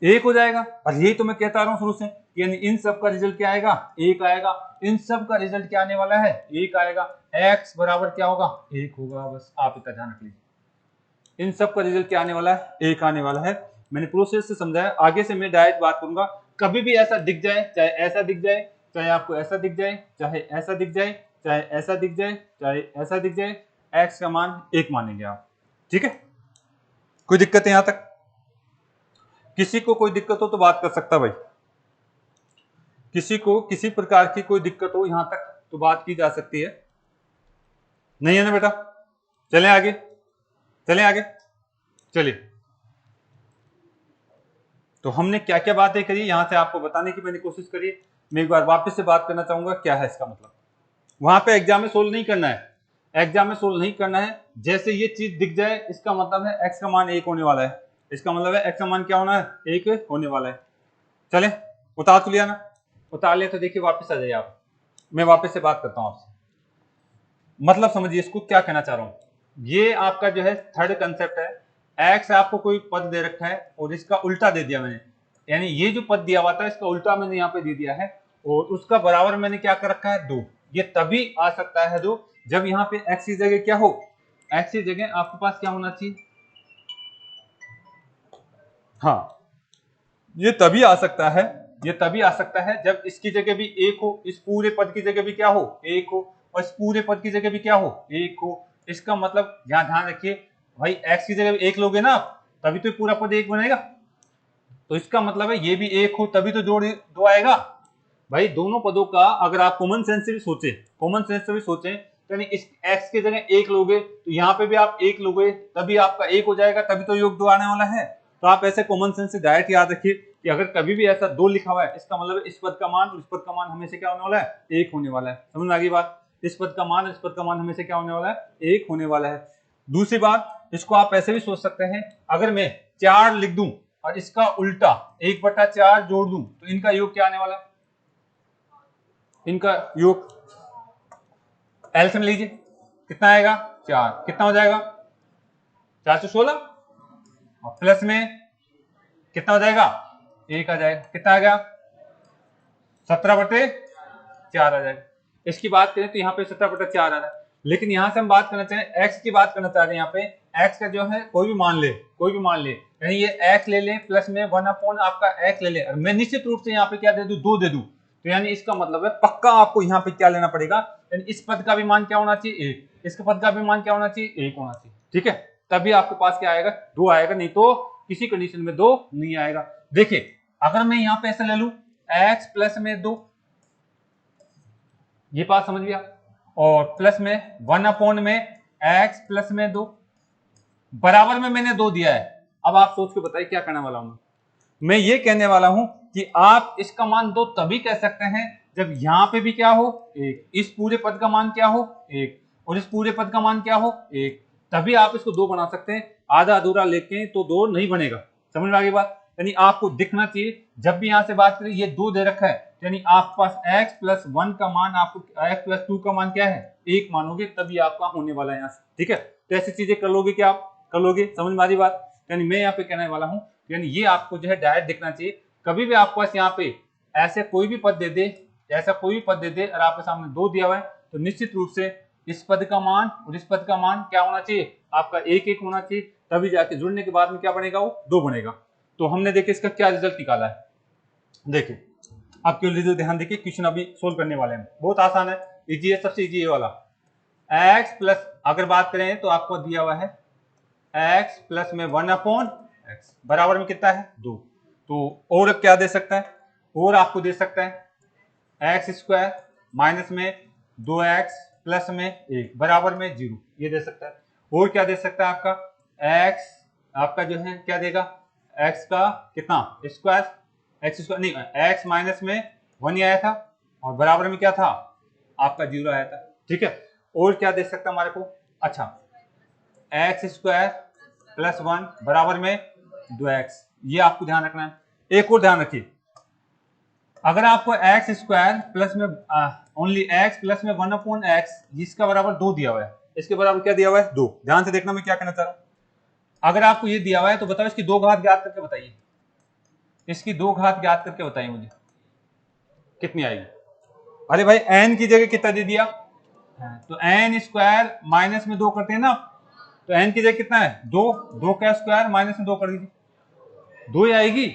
एक हो जाएगा। और यही तो मैं कहता रहा हूं शुरू से, यानी इन सब का रिजल्ट क्या आएगा, एक आएगा, इन सब का रिजल्ट क्या आने वाला है, एक आएगा, x बराबर क्या होगा, एक होगा। बस आप इतना ध्यान रख लीजिए, इन सब का रिजल्ट क्या आने वाला है, एक आने वाला है। मैंने प्रोसेस से समझाया, आगे से मैं डायरेक्ट बात करूंगा। कभी भी ऐसा दिख जाए, चाहे ऐसा दिख जाए, चाहे आपको ऐसा दिख जाए, चाहे ऐसा दिख जाए, चाहे ऐसा दिख जाए, चाहे ऐसा दिख जाए, x का मान एक मानेंगे आप, ठीक है। कोई दिक्कत है यहां तक? किसी को कोई दिक्कत हो तो बात कर सकता भाई, किसी को किसी प्रकार की कोई दिक्कत हो यहां तक तो बात की जा सकती है, नहीं है ना बेटा? चलें आगे, चलें आगे, चलिए। तो हमने क्या क्या बातें करी यहां से आपको बताने की मैंने कोशिश करी। मैं एक बार वापस से बात करना चाहूंगा, क्या है इसका मतलब, वहां पे एग्जाम में सोल्व नहीं करना है, एग्जाम में सोल्व नहीं करना है। जैसे ये चीज दिख जाए इसका मतलब है x का मान एक होने वाला है, इसका मतलब है x का मान क्या होना है, एक होने वाला है। चले, उतार तो लिया ना, उतार लिया तो देखिए वापस आ जाइए आप, मैं वापस से बात करता हूं आपसे, मतलब समझिए इसको क्या कहना चाह रहा हूं। ये आपका जो है थर्ड कंसेप्ट है, x आपको कोई पद दे रखा है और इसका उल्टा दे दिया मैंने, यानी ये जो पद दिया हुआ था इसका उल्टा मैंने यहाँ पे दे दिया है, और उसका बराबर मैंने क्या कर रखा है, 2। ये तभी आ सकता है 2 जब यहाँ पे x की जगह क्या हो, x की जगह आपके पास क्या होना चाहिए, हाँ, ये तभी आ सकता है, ये तभी आ सकता है जब इसकी जगह भी एक हो, इस पूरे पद की जगह भी क्या हो, एक हो, और इस पूरे पद की जगह भी क्या हो, एक हो। इसका मतलब यहाँ ध्यान रखिए भाई, x की जगह भी एक लोगे ना आप, तभी तो पूरा पद एक बनेगा, तो इसका मतलब है ये भी एक हो तभी तो जोड़ 2 आएगा। भाई दोनों पदों का अगर आप कॉमन सेंस से भी सोचे, कॉमन सेंस से भी सोचे, यानी इस x की जगह एक लोगे तो यहाँ पे भी आप एक लोगे तभी आपका एक हो जाएगा, तभी तो योग 2 आने वाला है। तो आप ऐसे कॉमन सेंस से डायरेक्ट याद रखिए कि अगर कभी भी ऐसा 2 लिखा हुआ है इसका मतलब इस पद का मान और इस पद का मान हमेशा क्या होने वाला है, एक होने वाला है। समझ में आ गई बात, इस पद का मान और इस पद का मान हमेशा क्या होने वाला है, एक होने वाला है। दूसरी बात, इसको आप ऐसे भी सोच सकते हैं, अगर मैं 4 लिख दूं और इसका उल्टा 1/4 जोड़ दूं तो इनका योग क्या आने वाला है, इनका योग एलसीएम लीजिए, कितना आएगा, 4, कितना हो जाएगा 4 से 16, और प्लस में कितना हो जाएगा, 1 आ जाएगा, कितना आ गया 17/4 आ जाएगा। इसकी बात करें तो यहाँ पे 17/4 आ रहा है, लेकिन यहां से हम बात करना चाहें x की बात करना चाह रहे हैं, यहाँ पे x का जो है कोई भी मान ले, कोई भी मान ले, यानी ये x ले ले प्लस में 1 आपका x ले ले, और मैं निश्चित रूप से यहाँ पे क्या दे दूं, 2 दे दूं, तो यानी इसका मतलब है पक्का आपको यहाँ पे क्या लेना पड़ेगा, यानी इस पद का भी मान क्या होना चाहिए, 1, इसके पद का भी मान क्या होना चाहिए, 1 होना चाहिए, ठीक है, तभी आपके पास क्या आएगा, 2 आएगा, नहीं तो किसी कंडीशन में 2 नहीं आएगा। देखिए अगर मैं यहाँ पे ऐसा ले लू x प्लस में 2, ये बात समझ गया, और प्लस में 1 में x प्लस में 2, बराबर में मैंने 2 दिया है। अब आप सोच के बताइए क्या करने वाला हूं मैं ये कहने वाला हूं कि आप इसका मान 2 तभी कह सकते हैं जब यहां पे भी क्या हो, 1, इस पूरे पद का मान क्या हो, 1, और इस पूरे पद का मान क्या हो, 1, तभी आप इसको 2 बना सकते हैं। आधा अधूरा लेके तो 2 नहीं बनेगा। समझ में आ गई बात, यानी आपको दिखना चाहिए जब भी यहां से बात करें ये 2 दे रखा है, यानी आपके पास x प्लस 1 का मान, आपको x प्लस 2 का मान क्या है, 1 मानोगे, तभी आपका होने वाला है यहाँ से, ठीक है। तो ऐसी चीजें कर लोगे क्या आप, कर लोगे, समझ में आ रही बात, यानी मैं यहाँ पे कहने वाला हूँ, यानी ये आपको जो है डायरेक्ट दिखना चाहिए। कभी भी आपके पास यहाँ पे ऐसे कोई भी पद दे दे, ऐसा कोई भी पद दे दे और आपके सामने 2 दिया हुआ है, तो निश्चित रूप से इस पद का मान और इस पद का मान क्या होना चाहिए, आपका 1 1 होना चाहिए, तभी जाके जुड़ने के बाद में क्या बनेगा, वो 2 बनेगा। तो हमने देखिए इसका क्या रिजल्ट निकाला है, देखिए आप केवल रिजल्ट ध्यान देखिए, क्वेश्चन अभी सोल्व करने वाले हैं, बहुत आसान है, इजी है, सबसे इजी ये वाला। x प्लस, अगर बात करें तो आपको दिया हुआ है x प्लस में 1/x बराबर में कितना है 2। तो और क्या दे सकता है, और आपको दे सकता है x स्क्वायर माइनस में 2x प्लस में 1 बराबर में 0, ये दे सकता है। और क्या दे सकता है आपका x, आपका जो है क्या देगा, x का कितना स्क्वायर, x स्क्वायर नहीं, x माइनस में 1 ही आया था और बराबर में क्या था आपका 0 आया था, ठीक है। और क्या दे सकता है हमारे को, अच्छा x स्क्वायर प्लस 1 बराबर में 2x, ये आपको ध्यान रखना है। एक और ध्यान रखिए, अगर आपको x स्क्वायर प्लस में ओनली x प्लस में 1/x जिसका बराबर 2 दिया हुआ है, इसके बराबर क्या दिया हुआ है 2, ध्यान से देखना मैं क्या कहना चाह रहा हूं। अगर आपको ये दिया हुआ है तो बताओ इसकी 2 घात ज्ञात करके बताइए, इसकी 2 घात ज्ञात करके बताइए मुझे कितनी आएगी। अरे भाई n की जगह कितना दे दिया, तो n स्क्वायर माइनस में 2 करते हैं ना, तो n की जगह कितना है 2, 2 का स्क्वायर माइनस में 2 कर दीजिए, 2 ही आएगी।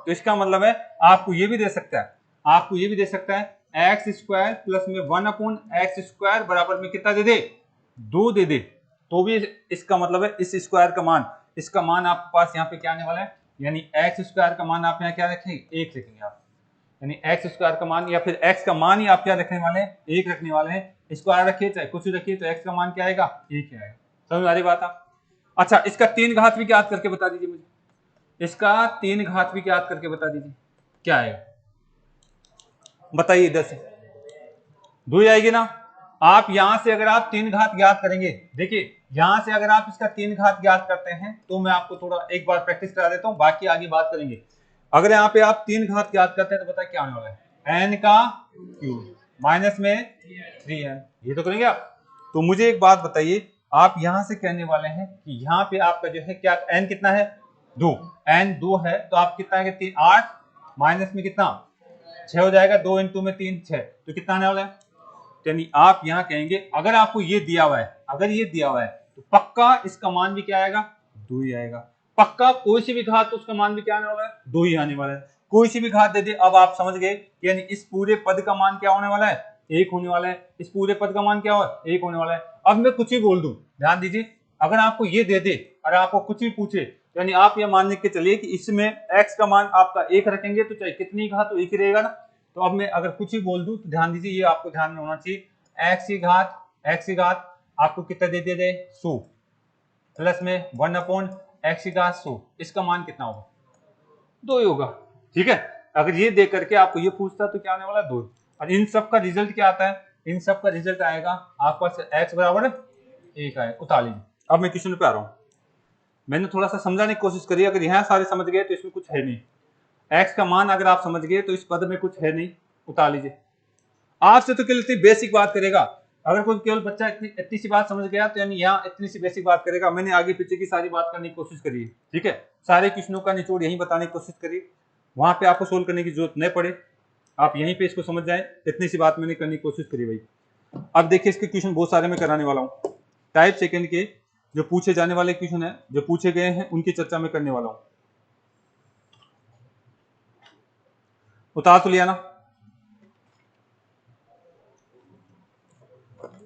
तो इसका मतलब है आपको ये भी दे सकता है, आपको ये भी दे सकता है एक्स स्क्वायर प्लस में 1/x स्क्वायर बराबर में कितना दे दे 2 दे दे, तो भी इसका मतलब है इस स्क्वायर का मान, इसका मान आपके पास यहाँ पे क्या आने वाला है, यानी एक्स स्क्वायर का मान आप यहाँ क्या रखेंगे 1 रखेंगे आप, यानी एक्स स्क्वायर का मान या फिर एक्स का मान ही आप क्या रखने वाले हैं 1 रखने वाले हैं। स्क्वायर रखिए चाहे कुछ रखिए तो एक्स का मान क्या आएगा 1 ही आएगा, समझ में आ रही बात आप। अच्छा इसका 3 घात भी ज्ञात करके बता दीजिए मुझे, इसका 3 घात भी ज्ञात करके बता दीजिए क्या आएगा, बताइए इधर से 2 ही आएगी ना। आप यहां से अगर आप 3 घात ज्ञात करेंगे, देखिए यहां से अगर आप इसका 3 घात ज्ञात करते हैं तो मैं आपको थोड़ा एक बार प्रैक्टिस करा देता हूं, बाकी आगे बात करेंगे। अगर यहाँ पे आप 3 घात ज्ञात करते हैं तो बताइए क्या आने वाला है, n का क्यूब माइनस में 3n, ये तो करेंगे आप। तो मुझे एक बात बताइए, आप यहां से कहने वाले हैं कि यहाँ पे आपका जो है क्या n कितना है 2, n 2 है तो आप कितना है 3 8 माइनस में कितना 6 हो जाएगा, 2 इंटू में 3 6, तो कितना आने वाला है, यानी आप यहाँ कहेंगे अगर आपको ये दिया हुआ है, अगर ये दिया हुआ है तो पक्का इसका मान भी क्या आएगा 2 ही आएगा, पक्का कोई सी भी घात तो उसका मान भी क्या आने वाला है 2 ही आने वाला है, कोई सी भी घात दे दे। अब आप समझ गए यानी इस पूरे पद का मान क्या होने वाला है 1 होने वाला है, इस पूरे पद का मान क्या हो 1 होने वाला है। अब मैं कुछ ही बोल दूं, ध्यान दीजिए, अगर आपको ये दे दे और आपको कुछ भी पूछे, यानी आप ये मान के चलिए कि इसमें x का मान आपका 1 रखेंगे तो चाहे कितनी घात तो 1 ही रहेगा ना। तो अब मैं अगर कुछ ही बोल दूं तो ध्यान दीजिए, ये आपको ध्यान में होना चाहिए, x की घात आपको कितना दे दिया जाए 100 प्लस में 1/x की घात 100, इसका मान कितना होगा 2 ही होगा, ठीक है। अगर ये दे करके आपको ये पूछता तो क्या आने वाला 2, और इन सब का रिजल्ट क्या आता है, इन सब का रिजल्ट आएगा आपका x बराबर 1 आए, उतार लीजिए। अब मैं क्वेश्चन पे आ रहा हूँ, मैंने थोड़ा सा समझाने की कोशिश करी, अगर यहाँ सारे समझ गए तो इसमें कुछ है नहीं, x का मान अगर आप समझ गए तो इस पद में कुछ है नहीं, उतार लीजिए। आपसे तो केवल बेसिक बात करेगा, अगर कोई केवल बच्चा इतनी सी बात समझ गया तो यानी यहाँ इतनी सी बेसिक बात करेगा। मैंने आगे पीछे की सारी बात करने की कोशिश करी है, ठीक है, सारे क्वेश्चनों का निचोड़ यही बताने की कोशिश करी, वहां पे आपको सोल्व करने की जरूरत नहीं पड़े, आप यहीं पे इसको समझ जाए, इतनी सी बात मैंने करने की कोशिश करी भाई। अब देखिए इसके क्वेश्चन बहुत सारे मैं कराने वाला हूँ, टाइप सेकंड के जो पूछे जाने वाले क्वेश्चन है, जो पूछे गए हैं उनकी चर्चा में करने वाला हूँ। उतार तो लिया ना,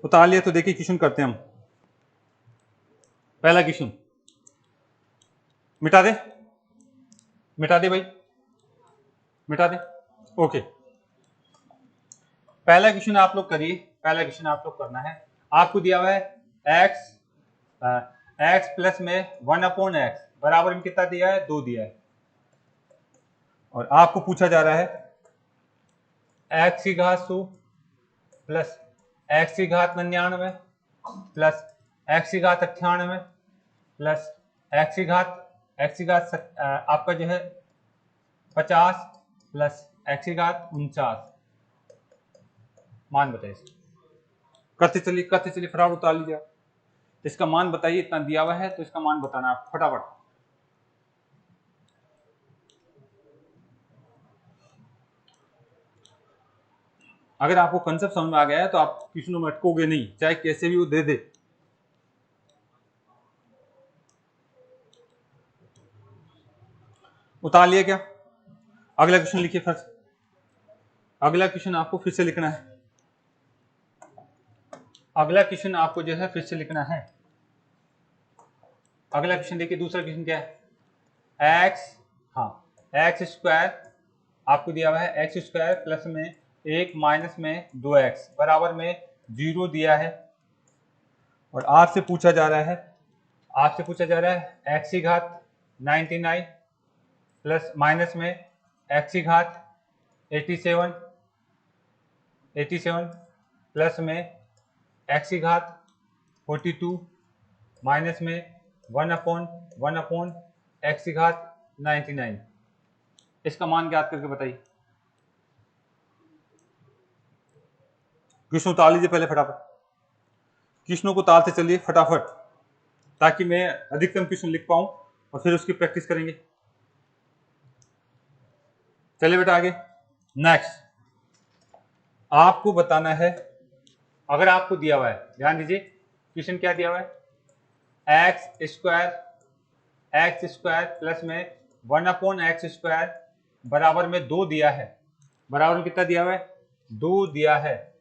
उतार लिया तो देखिए क्वेश्चन करते हैं हम। पहला क्वेश्चन मिटा दे, मिटा दे भाई, मिटा दे, ओके। पहला क्वेश्चन आप लोग करिए, पहला क्वेश्चन आप लोग करना है, आपको दिया हुआ है x प्लस में 1/x बराबर में कितना दिया है 2 दिया है, और आपको पूछा जा रहा है x की घात 100 प्लस x की घात 99 प्लस x की घात 98 प्लस x की घात आपका जो है 50 प्लस x की घात 49, मान बताइए, करते चलिए फटाफट उतार लीजिए, इसका मान बताइए, इतना दिया हुआ है तो इसका मान बताना है फटाफट। अगर आपको कंसेप्ट समझ में आ गया है तो आप क्वेश्चनों में अटकोगे नहीं, चाहे कैसे भी वो दे दे। उतार लिया क्या? अगला क्वेश्चन लिखिए फिर। अगला क्वेश्चन आपको फिर से लिखना है। अगला क्वेश्चन आपको जो है फिर से लिखना है। अगला क्वेश्चन देखिए, दूसरा क्वेश्चन क्या है? एक्स, हाँ, एक्स स्क्वायर आपको दिया हुआ है, एक्स स्क्वायर प्लस में 1 माइनस में 2x बराबर में 0 दिया है। और आपसे पूछा जा रहा है एक्स की घात 99 प्लस माइनस में एक्स की घात 87 प्लस में एक्स की घात 42 माइनस में 1/1 एक्स की घात 99। इसका मान ज्ञात करके बताइए। क्वेश्चन उतार लीजिए पहले फटाफट, क्वेश्चनों को उतारते चलिए फटाफट, ताकि मैं अधिकतम क्वेश्चन लिख पाऊं और फिर उसकी प्रैक्टिस करेंगे। चलिए बेटा आगे। नेक्स्ट आपको बताना है, अगर आपको दिया हुआ है, ध्यान दीजिए क्वेश्चन क्या दिया हुआ है, एक्स स्क्वायर प्लस में 1/x² बराबर में 2 दिया है। बराबर में कितना दिया हुआ है? 2 दिया है।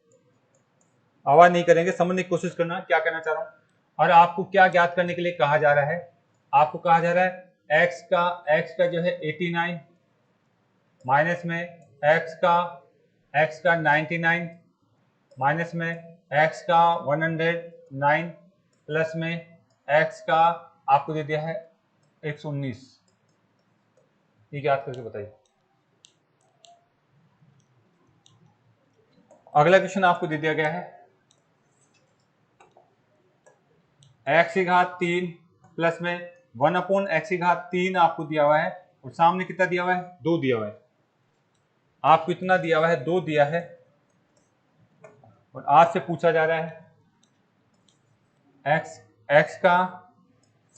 आवाज नहीं करेंगे, समझने की कोशिश करना क्या कहना चाह रहा हूं। और आपको क्या ज्ञात करने के लिए कहा जा रहा है? आपको कहा जा रहा है एक्स का जो है 89 माइनस में एक्स का 99 माइनस में एक्स का 109 प्लस में एक्स का आपको दे दिया है 119। ये याद करके बताइए। अगला क्वेश्चन आपको दे दिया गया है एक्स की घात 3 प्लस में 1/x की घात 3 आपको दिया हुआ है, और सामने कितना दिया हुआ है? 2 दिया हुआ है। आपको इतना दिया हुआ है, 2 दिया है, और आपसे पूछा जा रहा है एक्स का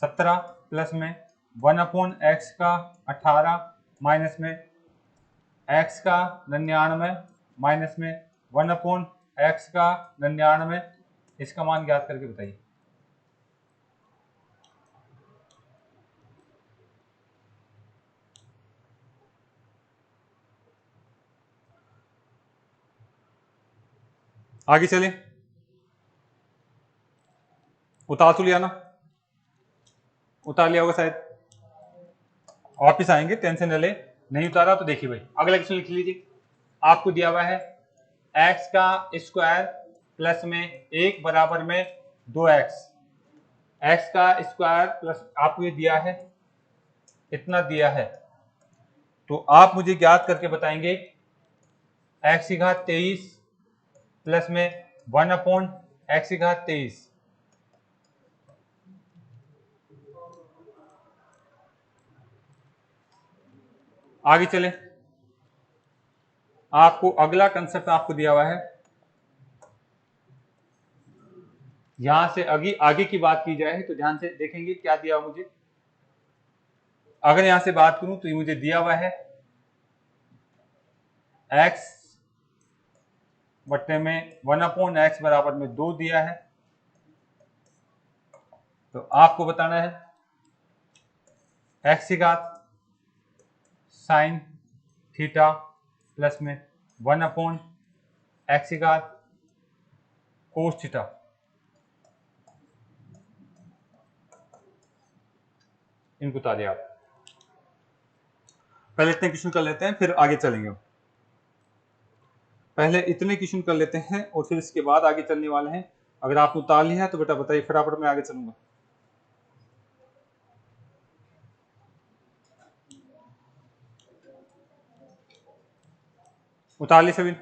17 प्लस में 1/x का 18 माइनस में एक्स का 99 माइनस में 1/x का 99। इसका मान ज्ञात करके बताइए। आगे चले, उतार तो लिया ना? उतार लिया होगा शायद, वापिस आएंगे, टेंशन न ले। नहीं उतारा तो देखिए भाई, अगला क्वेश्चन लिख लीजिए। आपको दिया हुआ है एक्स का स्क्वायर प्लस में 1 बराबर में 2x। एक्स का स्क्वायर प्लस आपको ये दिया है, इतना दिया है, तो आप मुझे ज्ञात करके बताएंगे एक्स की घात 23 प्लस में 1/x की घात 23। आगे चले, आपको अगला कंसेप्ट आपको दिया हुआ है। यहां से आगे की बात की जाए तो ध्यान से देखेंगे क्या दिया हुआ मुझे। अगर यहां से बात करूं तो ये मुझे दिया हुआ है x बट्टे में 1/x बराबर में 2 दिया है। तो आपको बताना है x की घात साइन थीटा प्लस में 1/x की घात कोस थीटा। इनको उतारिए आप। पहले इतने क्वेश्चन कर लेते हैं, फिर आगे चलेंगे। पहले इतने क्वेश्चन कर लेते हैं और फिर इसके बाद आगे चलने वाले हैं। अगर आपने उतार लिया है तो बेटा बताइए, फटाफट मैं आगे चलूंगा। उतार ली सभी?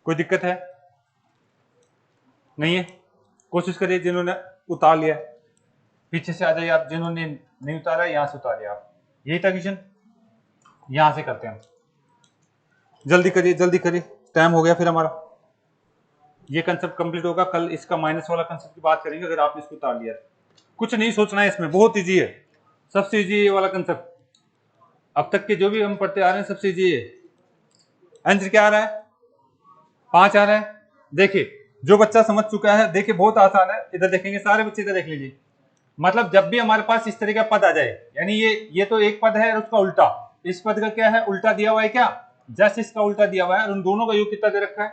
कोई दिक्कत है? नहीं है? कोशिश करिए जिन्होंने उतार लिया, पीछे से आ जाइए आप। जिन्होंने नहीं उतारा यहां से उतारिए आप। यही था क्वेश्चन, यहां से करते हैं। जल्दी करिए, जल्दी करिए, टाइम हो गया फिर हमारा। ये कंसेप्ट कंप्लीट होगा, कल इसका माइनस वाला कंसेप्ट की बात करेंगे। अगर आपने इसको उतार लिया, कुछ नहीं सोचना है इसमें, बहुत ईजी है, सबसे ईजी ये वाला कंसेप्ट। अब तक के जो भी हम पढ़ते आ रहे हैं सबसे ईजी है। आंसर क्या आ रहा है? 5 आ रहा है। देखिए जो बच्चा समझ चुका है, देखिए बहुत आसान है। इधर देखेंगे सारे बच्चे, इधर देख लीजिए। मतलब जब भी हमारे पास इस तरह का पद आ जाए, यानी ये तो एक पद है और उसका उल्टा, इस पद का क्या है उल्टा दिया हुआ है, क्या जस्ट इसका उल्टा दिया हुआ है, और उन दोनों का योग कितना दे रखा है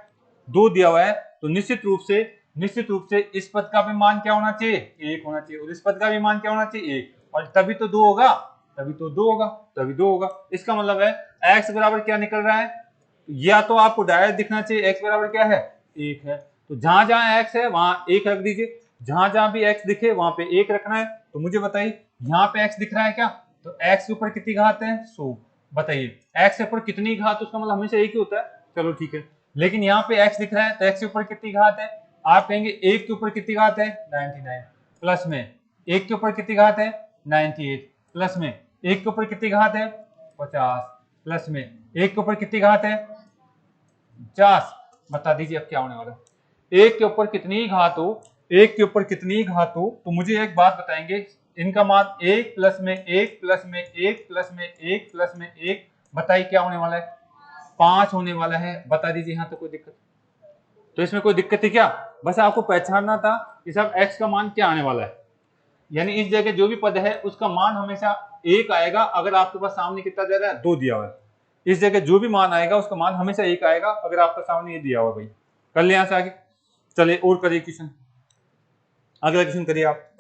2 दिया हुआ है। तो निश्चित रूप से इस पद का भी मान क्या होना चाहिए 1 होना चाहिए, और इस पद का भी मान क्या होना चाहिए 1, और तभी तो 2 होगा, तभी 2 होगा। इसका मतलब है x बराबर क्या निकल रहा है, या तो आपको डायरेक्ट दिखना चाहिए x बराबर क्या है 1 है, तो जहां जहां x है वहां 1 रख दीजिए, जहां जहां भी x दिखे वहां पे 1 रखना है। तो मुझे बताइए यहाँ पे x दिख रहा है क्या, तो x के ऊपर कितनी घात है 100, बताइए x के ऊपर कितनी घात, उसका मतलब हमेशा एक ही होता है, चलो ठीक है। लेकिन यहाँ पे x दिख रहा है तो x के ऊपर कितनी घात है, आप कहेंगे 1 के ऊपर कितनी घात है 99, प्लस में 1 के ऊपर कितनी घात है 98, प्लस में 1 के ऊपर कितनी घात है 50, प्लस में 1 के ऊपर कितनी घात है 50। बता दीजिए अब क्या होने वाला है, 1 के ऊपर कितनी घात हो, 1 के ऊपर कितनी घात हो, तो मुझे एक बात बताएंगे, इनका मान 1 प्लस में 1 प्लस में 1 प्लस में 1 प्लस में 1, बताइए क्या होने वाला है 5 होने वाला है। बता दीजिए यहाँ तो कोई दिक्कत, तो इसमें कोई दिक्कत थी क्या, बस आपको पहचानना था कि सब x का मान क्या आने वाला है, यानी इस जगह जो भी पद है उसका मान हमेशा 1 आएगा, अगर आपके पास सामने कितना दे रहा है 2 दिया हुआ है, इस जगह जो भी मान आएगा उसका मान हमेशा 1 आएगा, अगर आपका सामने ये दिया हुआ भाई। कर ले यहां से आगे, चलिए और करिए क्वेश्चन, अगला क्वेश्चन करिए आप,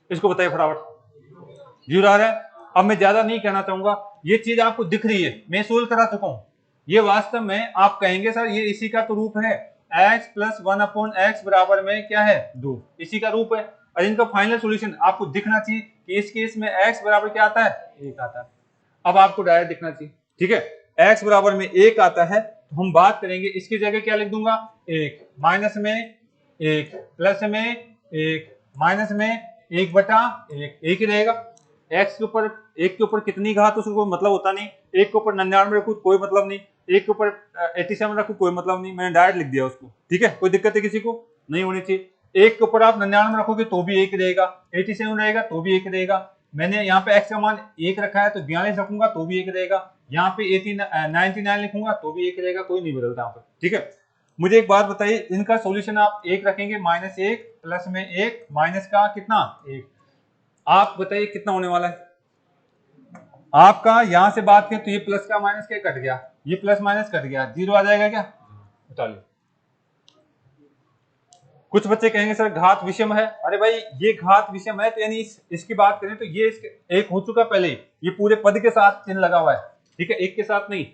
इसको बताइए फटाफट। 0 आ रहा है। अब मैं ज्यादा नहीं कहना चाहूंगा, ये चीज आपको दिख रही है, मैं सोल्व करा चुका हूं, ये वास्तव में आप कहेंगे सर ये इसी का तो रूप है, x प्लस 1/x बराबर में क्या है 2, इसी का रूप है, और इनका फाइनल सॉल्यूशन आपको दिखना चाहिए कि इस केस में x बराबर क्या आता है 1 आता है। अब आपको डायरेक्ट दिखना चाहिए, ठीक है, x बराबर में 1 आता है, तो हम बात करेंगे इसकी जगह क्या लिख दूंगा 1, माइनस में 1, प्लस में 1, माइनस में 1/1, 1 ही रहेगा। x के ऊपर 1 के ऊपर कितनी घात उसको कोई मतलब होता नहीं, 1 के ऊपर 99 रखू कोई मतलब नहीं, 1 के ऊपर 87 रखू कोई मतलब नहीं, मैंने डायरेक्ट लिख दिया उसको, ठीक है, कोई दिक्कत है किसी को नहीं होनी चाहिए। 1 के ऊपर आप 99 रखोगे तो भी 1 रहेगा, 87 रहेगा तो भी 1 रहेगा, मैंने यहाँ पे x का मान 1 रखा है तो 42 रखूंगा तो भी 1 रहेगा, यहाँ पे 99 लिखूंगा तो भी 1 रहेगा, कोई नहीं बदलता यहाँ पे, ठीक है। मुझे एक बात बताइए, इनका सॉल्यूशन आप 1 रखेंगे, -1 प्लस में 1 माइनस का कितना 1, आप बताइए कितना होने वाला है आपका, यहां से बात करें तो ये प्लस का माइनस क्या कट गया, ये प्लस माइनस कट गया, 0 आ जाएगा क्या, बताइए। कुछ बच्चे कहेंगे सर घात विषम है, अरे भाई ये घात विषम है तो यानी इसकी बात करें तो ये एक हो चुका पहले, ये पूरे पद के साथ चिन्ह लगा हुआ है, ठीक है, एक के साथ नहीं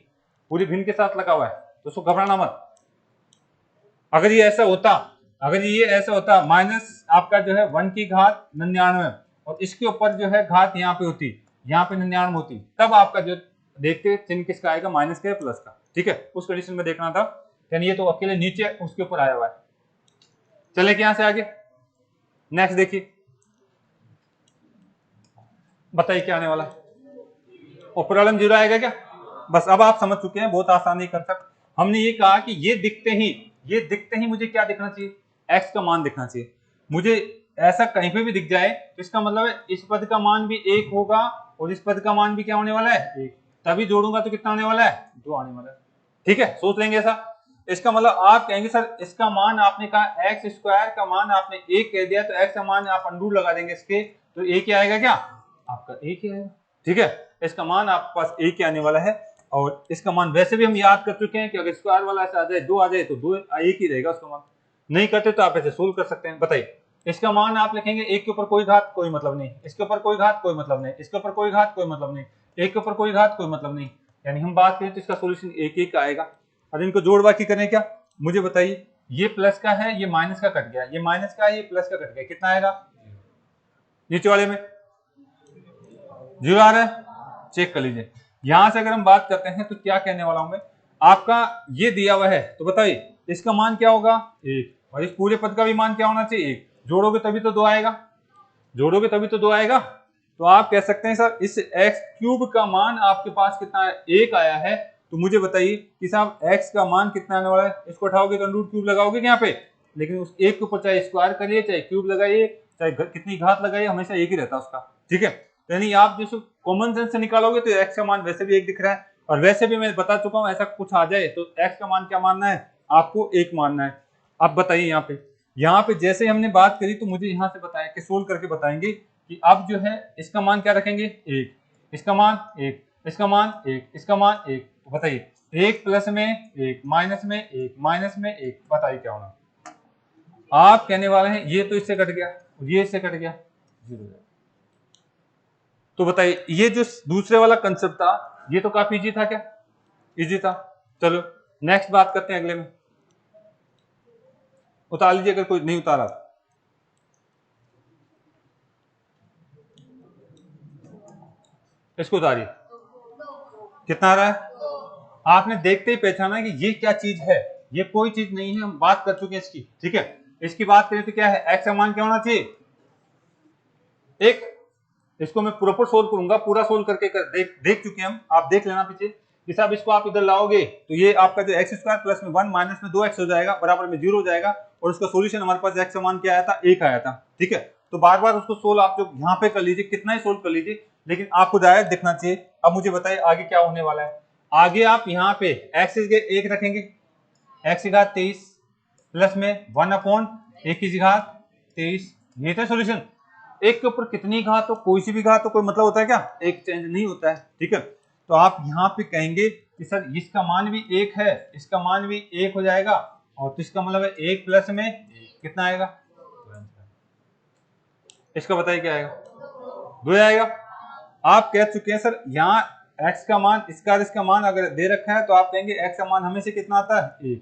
पूरी भिन्न के साथ लगा हुआ है, तो उसको घबराना मत। अगर ये ऐसा होता माइनस आपका जो है 1 की घात 99 और इसके ऊपर जो है घात यहाँ पे होती, यहाँ पे 99 होती, तब आपका जो देखते चिन्ह किसका आएगा माइनस का या प्लस का, ठीक है, उस कंडीशन में देखना था, यानी ये तो अकेले नीचे उसके ऊपर आया हुआ है। चले कि यहां से आगे नेक्स्ट देखिए, बताइए क्या आने वाला है, और प्रॉब्लम 0 आएगा क्या, बस अब आप समझ चुके हैं, बहुत आसानी कंसेप्ट। हमने ये कहा कि ये दिखते ही मुझे क्या दिखना चाहिए x का मान दिखना चाहिए, मुझे ऐसा कहीं पे भी दिख जाए तो इसका मतलब है इस पद का मान भी 1 होगा और इस पद का मान भी क्या होने वाला है 1, तभी जोड़ूंगा तो कितना आने वाला है 2 आने वाला है, ठीक है, सोच लेंगे ऐसा। इसका मतलब आप कहेंगे सर इसका मान आपने कहा एक्स स्क्वायर का मान आपने 1 कह दिया, तो x का मान आप अंडू लगा देंगे इसके, तो 1 ही आएगा क्या, आपका 1 ही आएगा, ठीक है, इसका मान आपके पास 1 ही आने वाला है। और इसका मान वैसे भी हम याद कर चुके हैं कि अगर स्क्वायर वाला ऐसा आ जाए 2 आ जाए तो 2 1 ही रहेगा उसका मान, नहीं करते तो आप ऐसे सोल्व कर सकते हैं। बताइए इसका मान आप लिखेंगे 1 के ऊपर कोई घात कोई मतलब नहीं, इसके ऊपर कोई घात कोई मतलब नहीं, इसके ऊपर कोई घात कोई मतलब नहीं, 1 के ऊपर कोई घात कोई मतलब नहीं, यानी हम बात करें तो इसका सोल्यूशन 1 आएगा। और इनको जोड़ बाकी करें क्या, मुझे बताइए, ये प्लस का है ये माइनस का कट गया, ये माइनस का है ये प्लस का कट गया, कितना आएगा, नीचे वाले में 0 आ रहा है, चेक कर लीजिए। यहां से अगर हम बात करते हैं तो क्या कहने वाला हूं मैं, आपका ये दिया हुआ है तो बताइए इसका मान क्या होगा 1, और इस पूरे पद का भी मान क्या होना चाहिए 1, जोड़ोगे तभी तो 2 आएगा, जोड़ोगे तभी तो 2 आएगा। तो आप कह सकते हैं सर इस x क्यूब का मान आपके पास कितना है 1 आया है, तो मुझे बताइए कि साहब x का मान कितना आने वाला है, इसको उठाओगे तो रूट क्यूब लगाओगे यहाँ पे, लेकिन उस 1 के ऊपर चाहे स्क्वायर करिए चाहे क्यूब लगाइए चाहे कितनी घात लगाइए हमेशा 1 ही रहता है उसका, ठीक है। यानी आप जो कॉमन सेंस से निकालोगे तो x का मान वैसे भी 1 दिख रहा है, और वैसे भी मैं बता चुका हूँ ऐसा कुछ आ जाए तो x का मान क्या मानना है आपको 1 मानना है। अब बताइए यहाँ पे यहाँ पे जैसे हमने बात करी तो मुझे यहाँ से बताया कि सोल्व करके बताएंगे कि अब जो है इसका मान क्या रखेंगे, एक, इसका मान एक, इसका मान एक, इसका मान एक। तो बताइए एक प्लस में एक, माइनस में एक, माइनस में एक, बताइए क्या होना। आप कहने वाले हैं ये तो इससे कट गया, ये इससे कट गया, 0। तो बताइए ये जो दूसरे वाला कंसेप्ट था ये तो काफी इजी था क्या, इजी था। चलो नेक्स्ट बात करते हैं अगले में। उतार लीजिए अगर कोई नहीं उतारा। इसको उतारिए, कितना आ रहा है, आपने देखते ही पहचाना कि ये क्या चीज है, ये कोई चीज नहीं है, हम बात कर चुके हैं इसकी, ठीक है। इसकी बात करें तो क्या है, एक्स का मान क्या होना चाहिए, एक। इसको मैं प्रॉपर सोल्व करूंगा, पूरा सोल्व करके देख चुके हैं हम, आप देख लेना पीछे कि साहब इसको आप इधर लाओगे तो ये आपका जो एक्स स्क्वायर प्लस में 1 माइनस में 2x हो जाएगा, बराबर में 0 हो जाएगा, और उसका सोल्यूशन हमारे पास एक्स का मान क्या आया था, 1 आया था, ठीक है। तो बार बार उसको सोल्व आप जो यहाँ पे कर लीजिए, कितना ही सोल्व कर लीजिए, लेकिन आपको डायरेक्ट दिखना चाहिए। अब मुझे बताइए आगे क्या होने वाला है। आगे आप यहाँ पे एक्स की जगह 1 रखेंगे, एक्स की घात 23 प्लस में 1/1 की घात 23, ये था सोल्यूशन। एक के ऊपर कितनी घात हो, कोई सी भी घात हो, कोई मतलब होता है क्या, एक चेंज नहीं होता है, ठीक है। तो आप यहाँ पे कहेंगे कि सर इसका मान भी 1 है, इसका मान भी 1 हो जाएगा, और तो इसका मतलब है 1 प्लस में कितना आएगा, इसका बताइए क्या आएगा, 2 आएगा। आप कह चुके हैं सर यहाँ x का मान, इसका मान अगर दे रखा है तो आप कहेंगे x का मान हमेशा कितना आता है, 1।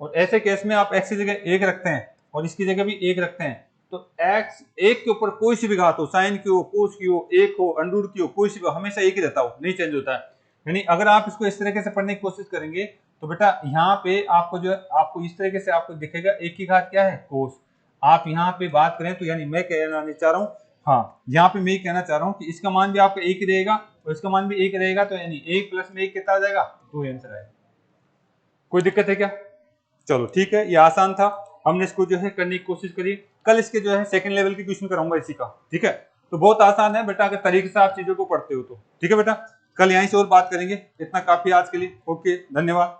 और ऐसे केस में आप x की जगह 1 रखते हैं और इसकी जगह भी 1 रखते हैं, तो x 1 के ऊपर कोई सी भी घात हो, साइन की हो, कोस की हो, 1 हो, अंडर की हो, कोई सी भी, हमेशा 1 ही रहता हो, नहीं चेंज होता है। यानी अगर आप इसको इस तरीके से पढ़ने की कोशिश करेंगे तो बेटा यहाँ पे आपको जो है, आपको इस तरीके से आपको दिखेगा 1 की घात क्या है, कोस। आप यहाँ पे बात करें तो यानी मैं कहना नहीं चाह रहा हूँ, हाँ यहाँ पे मैं कहना चाह रहा हूँ कि इसका मान भी आपका 1 ही रहेगा और इसका मान भी 1 रहेगा, तो यानी 1 प्लस में 1 कितना आ जाएगा, 2 आंसर आएगा। कोई दिक्कत है क्या, चलो ठीक है, ये आसान था, हमने इसको जो है करने की कोशिश करी। कल इसके जो है सेकंड लेवल की क्वेश्चन कराऊंगा इसी का, ठीक है। तो बहुत आसान है बेटा, अगर तरीके से आप चीजों को पढ़ते हो तो, ठीक है बेटा। कल यहीं से और बात करेंगे, इतना काफी आज के लिए, ओके, धन्यवाद।